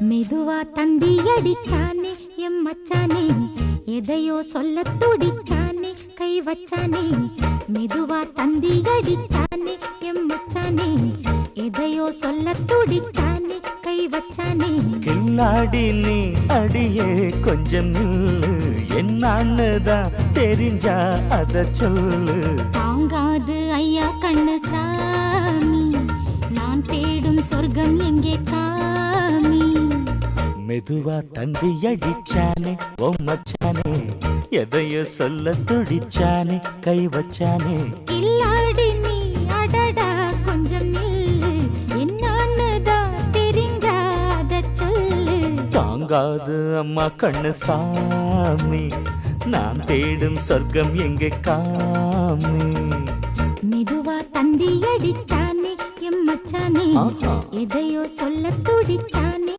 மெதுவா தந்தி அடிச்சானே எம் மச்சானே, எதையோ சொல்ல துடிச்சானே கை வச்சானே. மெதுவா தந்தி அடிச்சானே எம் மச்சானே, எதையோ சொல்ல துடிச்சானே கை வச்சானே. கில்லாடி நீ அடியே கொஞ்சம் நில்லு, என்னான்னுதான் தெரிஞ்சா அத சொல்லு. தாங்காது ஐயா கண்ணு சாமி, நான் தேடும் சொர்க்கம் எங்கே காமி. மெதுவா தந்தி அடிச்சானே ஓ மச்சானே, எதையோ சொல்ல துடிச்சானே கை வச்சானே. கில்லாடி நீ அடடா கொஞ்சம் நில்லு, என்னான்னுதான் தெரிஞ்சாத சொல்லு. தாங்காது அம்மா கண்ணு சாமி, நான் தேடும் சொர்க்கம் எங்கே காமி. மெதுவா தந்தி அடிச்சானே எம் மச்சானே, எதையோ சொல்ல துடிச்சானே